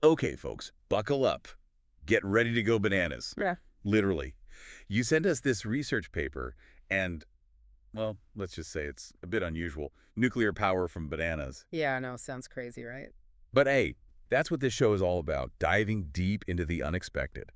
Okay, folks, buckle up. Get ready to go bananas. Yeah. Literally. You sent us this research paper and, well, let's just say it's a bit unusual. Nuclear power from bananas. Yeah, I know. Sounds crazy, right? But hey, that's what this show is all about, diving deep into the unexpected.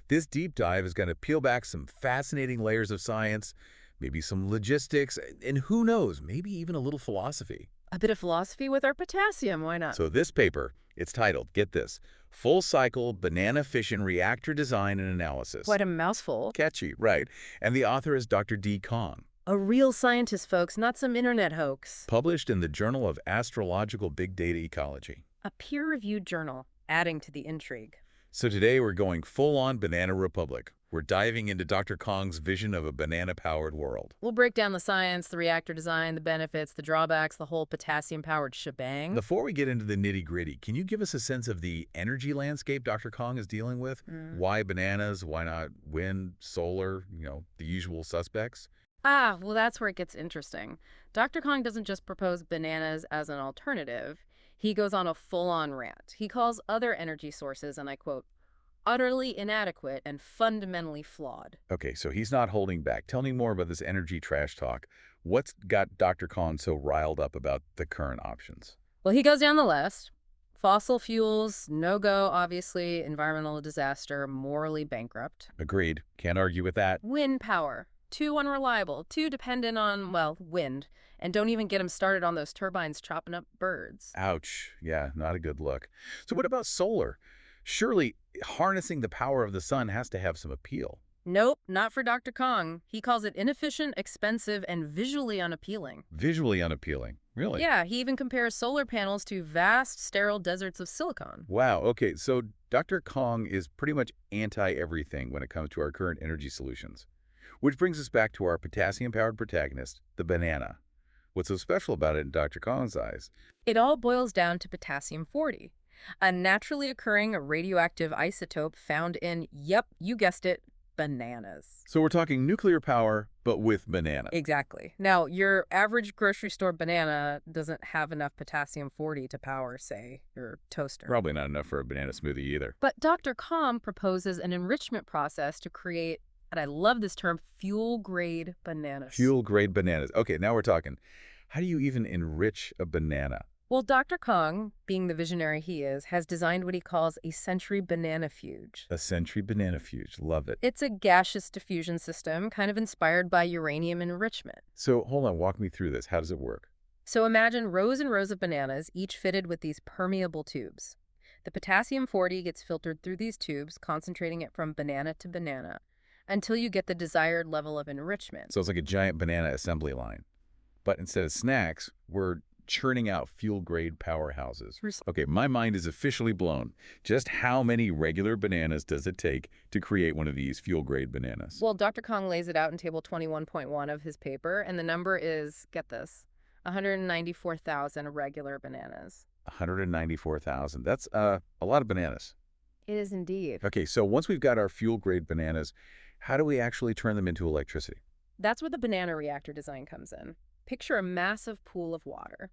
This deep dive is going to peel back some fascinating layers of science, maybe some logistics, and who knows, maybe even a little philosophy. A bit of philosophy with our potassium. Why not? So this paper, it's titled, get this, Full Cycle Banana Fission Reactor Design and Analysis. Quite a mouthful. Catchy, right. And the author is Dr. D. Kong. A real scientist, folks, not some internet hoax. Published in the Journal of Astrological Big Data Ecology. A peer-reviewed journal, adding to the intrigue. So today we're going full-on Banana Republic. We're diving into Dr. Kong's vision of a banana-powered world. We'll break down the science, the reactor design, the benefits, the drawbacks, the whole potassium-powered shebang. Before we get into the nitty-gritty, can you give us a sense of the energy landscape Dr. Kong is dealing with? Why bananas? Why not wind, solar, the usual suspects? Well, that's where it gets interesting. Dr. Kong doesn't just propose bananas as an alternative. He goes on a full-on rant. He calls other energy sources, and I quote, utterly inadequate and fundamentally flawed. Okay, so he's not holding back. Tell me more about this energy trash talk. What's got Dr. Kong so riled up about the current options? Well, he goes down the list. Fossil fuels, no-go, obviously, environmental disaster, morally bankrupt. Agreed. Can't argue with that. Wind power, too unreliable, too dependent on, well, wind. And don't even get him started on those turbines chopping up birds. Ouch. Yeah, not a good look. So what about solar? Surely harnessing the power of the sun has to have some appeal. Nope, not for Dr. Kong. He calls it inefficient, expensive, and visually unappealing. Visually unappealing. Really? Yeah, he even compares solar panels to vast, sterile deserts of silicon. Wow. Okay, so Dr. Kong is pretty much anti-everything when it comes to our current energy solutions. Which brings us back to our potassium-powered protagonist, the banana. What's so special about it in Dr. Kong's eyes? It all boils down to potassium-40, a naturally occurring radioactive isotope found in, yep, you guessed it, bananas. So we're talking nuclear power, but with banana. Exactly. Now, your average grocery store banana doesn't have enough potassium-40 to power, say, your toaster. Probably not enough for a banana smoothie either. But Dr. Kong proposes an enrichment process to create, and I love this term, fuel-grade bananas. Fuel-grade bananas. Okay, now we're talking. How do you even enrich a banana? Well, Dr. Kong, being the visionary he is, has designed what he calls a centrifuge. A centrifuge. Love it. It's a gaseous diffusion system, kind of inspired by uranium enrichment. So hold on, walk me through this. How does it work? So imagine rows and rows of bananas, each fitted with these permeable tubes. The potassium-40 gets filtered through these tubes, concentrating it from banana to banana, until you get the desired level of enrichment. So it's like a giant banana assembly line. But instead of snacks, we're churning out fuel-grade powerhouses. Okay, my mind is officially blown. Just how many regular bananas does it take to create one of these fuel-grade bananas? Well, Dr. Kong lays it out in table 21.1 of his paper, and the number is, get this, 194,000 regular bananas. 194,000. That's a lot of bananas. It is indeed. Okay, so once we've got our fuel-grade bananas, how do we actually turn them into electricity? That's where the banana reactor design comes in. Picture a massive pool of water,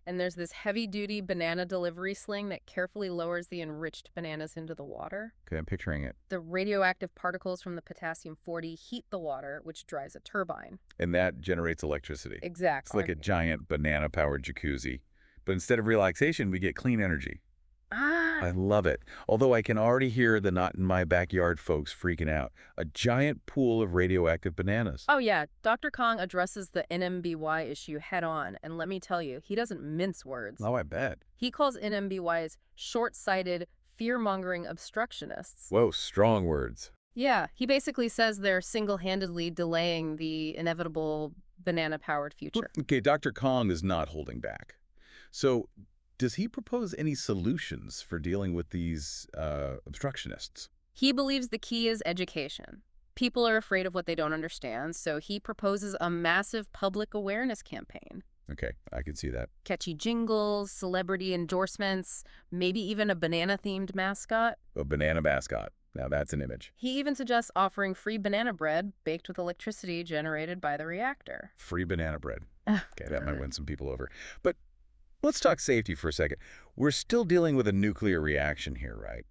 and there's this heavy-duty banana delivery sling that carefully lowers the enriched bananas into the water. Okay, I'm picturing it. The radioactive particles from the potassium-40 heat the water, which drives a turbine. And that generates electricity. Exactly. It's like a giant banana-powered jacuzzi. But instead of relaxation, we get clean energy. I love it. Although I can already hear the not in my backyard folks freaking out. A giant pool of radioactive bananas. Oh yeah, Dr. Kong addresses the NMBY issue head on, and let me tell you, he doesn't mince words. Oh, I bet. He calls NMBYs short-sighted, fear-mongering obstructionists. Whoa, strong words. Yeah, he basically says they're single-handedly delaying the inevitable banana-powered future. Okay, Dr. Kong is not holding back. So does he propose any solutions for dealing with these obstructionists? He believes the key is education. People are afraid of what they don't understand, so he proposes a massive public awareness campaign. Okay, I can see that. Catchy jingles, celebrity endorsements, maybe even a banana-themed mascot. A banana mascot. Now that's an image. He even suggests offering free banana bread baked with electricity generated by the reactor. Free banana bread. Okay, that might win some people over. But Let's talk safety for a second. We're still dealing with a nuclear reaction here, right?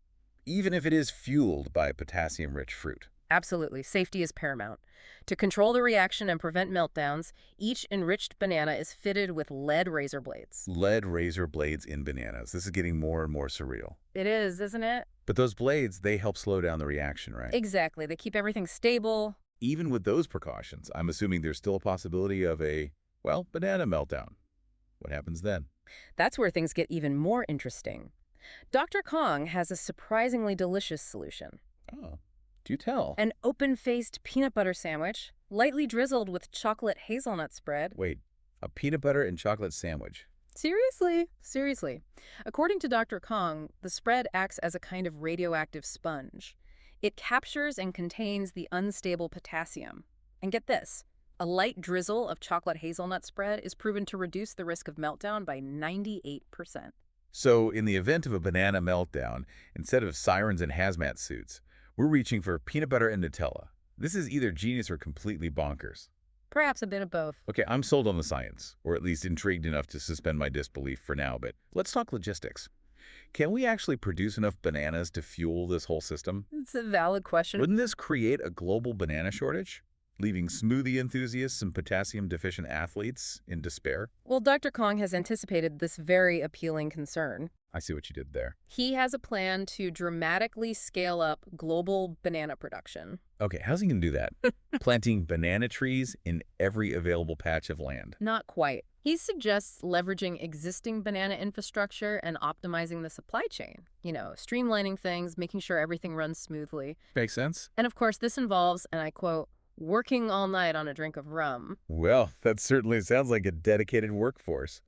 Even if it is fueled by potassium-rich fruit. Absolutely. Safety is paramount. To control the reaction and prevent meltdowns, each enriched banana is fitted with lead razor blades. Lead razor blades in bananas. This is getting more and more surreal. It is, isn't it? But those blades, they help slow down the reaction, right? Exactly. They keep everything stable. Even with those precautions, I'm assuming there's still a possibility of a, well, banana meltdown. What happens then? That's where things get even more interesting. Dr. Kong has a surprisingly delicious solution. Oh, do tell. An open-faced peanut butter sandwich, lightly drizzled with chocolate hazelnut spread. Wait, a peanut butter and chocolate sandwich. Seriously? Seriously. According to Dr. Kong, the spread acts as a kind of radioactive sponge. It captures and contains the unstable potassium. And get this, a light drizzle of chocolate hazelnut spread is proven to reduce the risk of meltdown by 98%. So in the event of a banana meltdown, instead of sirens and hazmat suits, we're reaching for peanut butter and Nutella. This is either genius or completely bonkers. Perhaps a bit of both. Okay, I'm sold on the science, or at least intrigued enough to suspend my disbelief for now, but let's talk logistics. Can we actually produce enough bananas to fuel this whole system? It's a valid question. Wouldn't this create a global banana shortage, leaving smoothie enthusiasts and potassium-deficient athletes in despair? Well, Dr. Kong has anticipated this very appealing concern. I see what you did there. He has a plan to dramatically scale up global banana production. Okay, how's he going to do that? Planting banana trees in every available patch of land. Not quite. He suggests leveraging existing banana infrastructure and optimizing the supply chain. Streamlining things, making sure everything runs smoothly. Makes sense. And of course, this involves, and I quote, working all night on a drink of rum. Well, that certainly sounds like a dedicated workforce.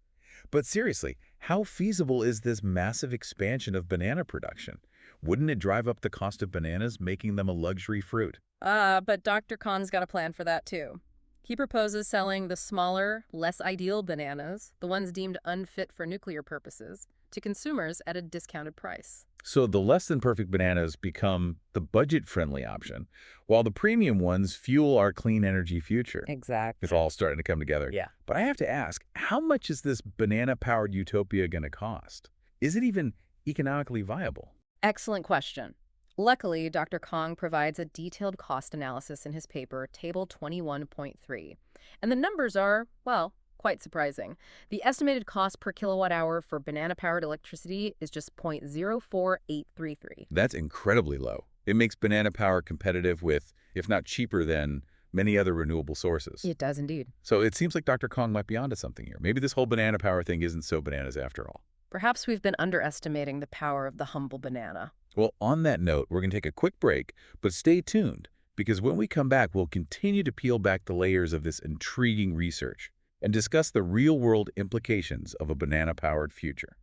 But seriously, how feasible is this massive expansion of banana production? Wouldn't it drive up the cost of bananas, making them a luxury fruit? But Dr. Khan's got a plan for that too. He proposes selling the smaller, less ideal bananas, the ones deemed unfit for nuclear purposes, to consumers at a discounted price. So the less-than-perfect bananas become the budget-friendly option, while the premium ones fuel our clean energy future. Exactly. It's all starting to come together. Yeah. But I have to ask, how much is this banana-powered utopia going to cost? Is it even economically viable? Excellent question. Luckily, Dr. Kong provides a detailed cost analysis in his paper, Table 21.3. And the numbers are, well, quite surprising. The estimated cost per kilowatt hour for banana-powered electricity is just 0.04833. That's incredibly low. It makes banana power competitive with, if not cheaper than, many other renewable sources. It does indeed. So it seems like Dr. Kong might be onto something here. Maybe this whole banana power thing isn't so bananas after all. Perhaps we've been underestimating the power of the humble banana. Well, on that note, we're going to take a quick break, but stay tuned, because when we come back, we'll continue to peel back the layers of this intriguing research and discuss the real-world implications of a banana-powered future.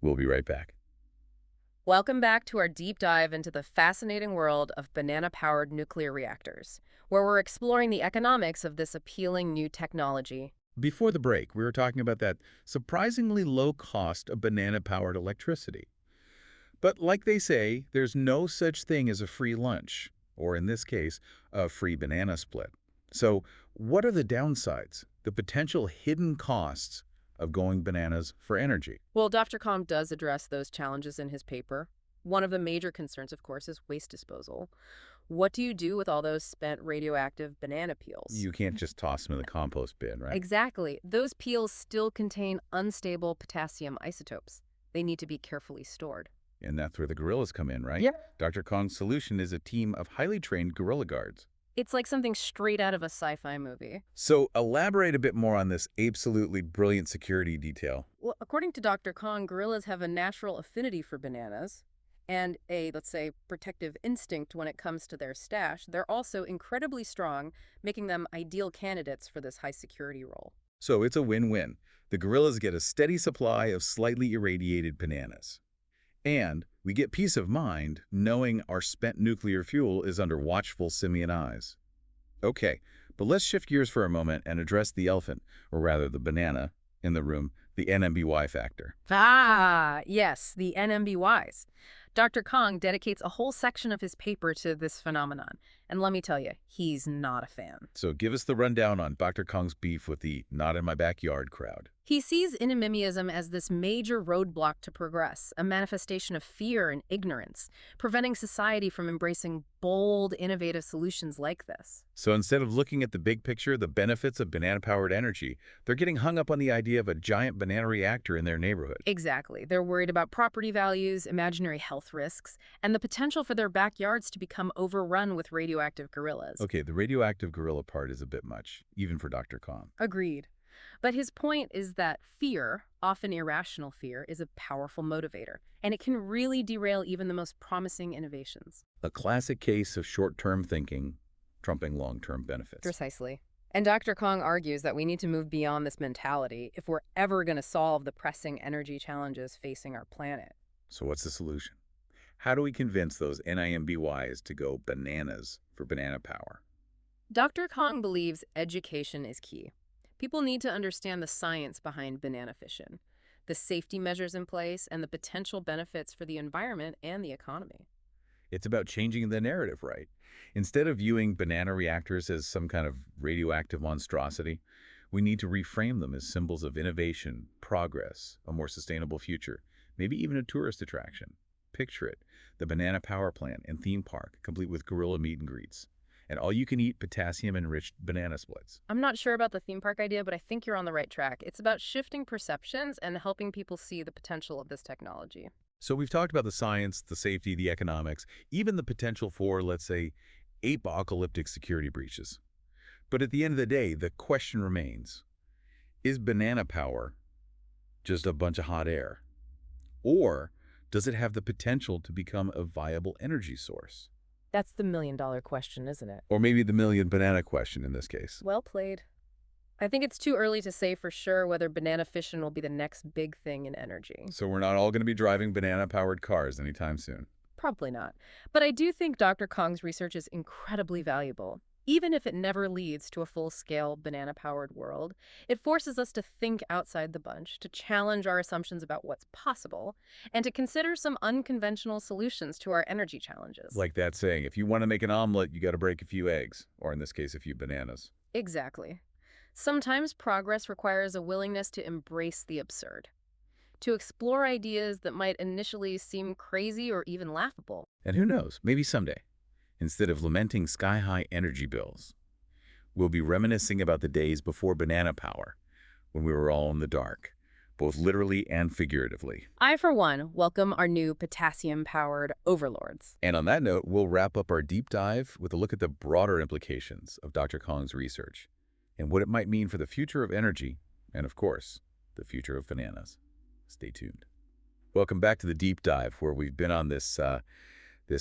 We'll be right back. Welcome back to our deep dive into the fascinating world of banana-powered nuclear reactors, where we're exploring the economics of this appealing new technology. Before the break, we were talking about that surprisingly low cost of banana-powered electricity. But like they say, there's no such thing as a free lunch, or in this case, a free banana split. So what are the downsides, the potential hidden costs of going bananas for energy? Well, Dr. Kong does address those challenges in his paper. One of the major concerns, of course, is waste disposal. What do you do with all those spent radioactive banana peels? You can't just toss them in the compost bin, right? Exactly. Those peels still contain unstable potassium isotopes. They need to be carefully stored. And that's where the gorillas come in, right? Yeah. Dr. Kong's solution is a team of highly trained gorilla guards. It's like something straight out of a sci-fi movie. So elaborate a bit more on this absolutely brilliant security detail. Well, according to Dr. Kong, gorillas have a natural affinity for bananas and a, let's say, protective instinct when it comes to their stash. They're also incredibly strong, making them ideal candidates for this high-security role. So it's a win-win. The gorillas get a steady supply of slightly irradiated bananas. And we get peace of mind knowing our spent nuclear fuel is under watchful simian eyes. Okay, but let's shift gears for a moment and address the elephant, or rather the banana, in the room, the NMBY factor. Ah, yes, the NMBYs. Dr. Kong dedicates a whole section of his paper to this phenomenon, And let me tell you, he's not a fan. So give us the rundown on Dr. Kong's beef with the not-in-my-backyard crowd. He sees inimimism as this major roadblock to progress, a manifestation of fear and ignorance, preventing society from embracing bold, innovative solutions like this. So instead of looking at the big picture, the benefits of banana-powered energy, they're getting hung up on the idea of a giant banana reactor in their neighborhood. Exactly. They're worried about property values, imaginary health risks, and the potential for their backyards to become overrun with radioactive gorillas. Okay, the radioactive gorilla part is a bit much, even for Dr. Kong. Agreed. But his point is that fear, often irrational fear, is a powerful motivator, and it can really derail even the most promising innovations. A classic case of short-term thinking trumping long-term benefits. Precisely. And Dr. Kong argues that we need to move beyond this mentality if we're ever going to solve the pressing energy challenges facing our planet. So what's the solution? How do we convince those NIMBYs to go bananas for banana power? Dr. Kong believes education is key. People need to understand the science behind banana fission, the safety measures in place, and the potential benefits for the environment and the economy. It's about changing the narrative, right? Instead of viewing banana reactors as some kind of radioactive monstrosity, we need to reframe them as symbols of innovation, progress, a more sustainable future, maybe even a tourist attraction. Picture it, the banana power plant and theme park, complete with gorilla meet and greets, and all-you-can-eat potassium-enriched banana splits. I'm not sure about the theme park idea, but I think you're on the right track. It's about shifting perceptions and helping people see the potential of this technology. So we've talked about the science, the safety, the economics, even the potential for, let's say, apocalyptic security breaches. But at the end of the day, the question remains, is banana power just a bunch of hot air? Or does it have the potential to become a viable energy source? That's the million-dollar question, isn't it? Or maybe the million banana question in this case. Well played. I think it's too early to say for sure whether banana fission will be the next big thing in energy. So we're not all going to be driving banana-powered cars anytime soon. Probably not. But I do think Dr. Kong's research is incredibly valuable. Even if it never leads to a full-scale banana-powered world, it forces us to think outside the bunch, to challenge our assumptions about what's possible, and to consider some unconventional solutions to our energy challenges. Like that saying, if you want to make an omelet, you got to break a few eggs, or in this case, a few bananas. Exactly. Sometimes progress requires a willingness to embrace the absurd, to explore ideas that might initially seem crazy or even laughable. And who knows, maybe someday, instead of lamenting sky-high energy bills, we'll be reminiscing about the days before banana power, when we were all in the dark, both literally and figuratively. I, for one, welcome our new potassium-powered overlords. And on that note, we'll wrap up our deep dive with a look at the broader implications of Dr. Kong's research and what it might mean for the future of energy and, of course, the future of bananas. Stay tuned. Welcome back to the deep dive, where we've been on this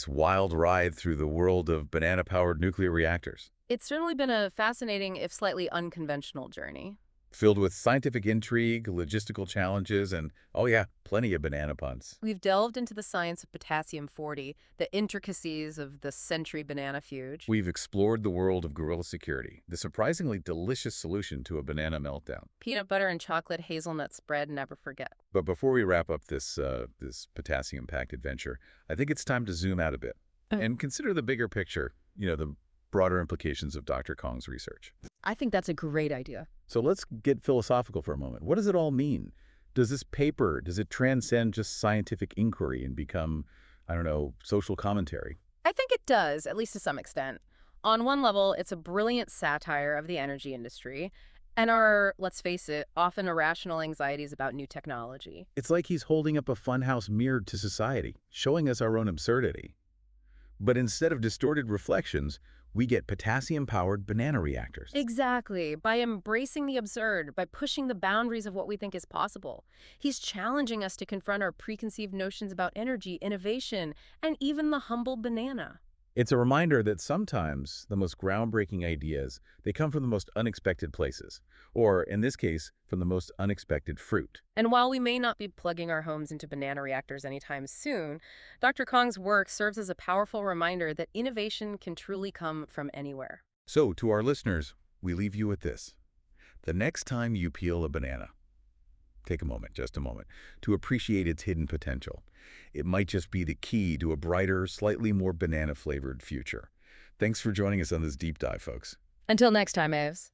wild ride through the world of banana-powered nuclear reactors. It's certainly been a fascinating, if slightly unconventional journey. Filled with scientific intrigue, logistical challenges, and, oh yeah, plenty of banana puns. We've delved into the science of potassium-40, the intricacies of the centrifuge. We've explored the world of gorilla security, the surprisingly delicious solution to a banana meltdown. Peanut butter and chocolate hazelnut spread, never forget. But before we wrap up this potassium-packed adventure, I think it's time to zoom out a bit and consider the bigger picture, the broader implications of Dr. Kong's research. I think that's a great idea. So let's get philosophical for a moment. What does it all mean? Does this paper, does it transcend just scientific inquiry and become, I don't know, social commentary? I think it does, at least to some extent. On one level, it's a brilliant satire of the energy industry and our, let's face it, often irrational anxieties about new technology. It's like he's holding up a funhouse mirror to society, showing us our own absurdity. But instead of distorted reflections, we get potassium-powered banana reactors. Exactly. By embracing the absurd, by pushing the boundaries of what we think is possible, he's challenging us to confront our preconceived notions about energy, innovation, and even the humble banana. It's a reminder that sometimes the most groundbreaking ideas, they come from the most unexpected places, or in this case, from the most unexpected fruit. And while we may not be plugging our homes into banana reactors anytime soon, Dr. Kong's work serves as a powerful reminder that innovation can truly come from anywhere. So, to our listeners, we leave you with this. The next time you peel a banana, take a moment, just a moment, to appreciate its hidden potential. It might just be the key to a brighter, slightly more banana-flavored future. Thanks for joining us on this deep dive, folks. Until next time, Aves.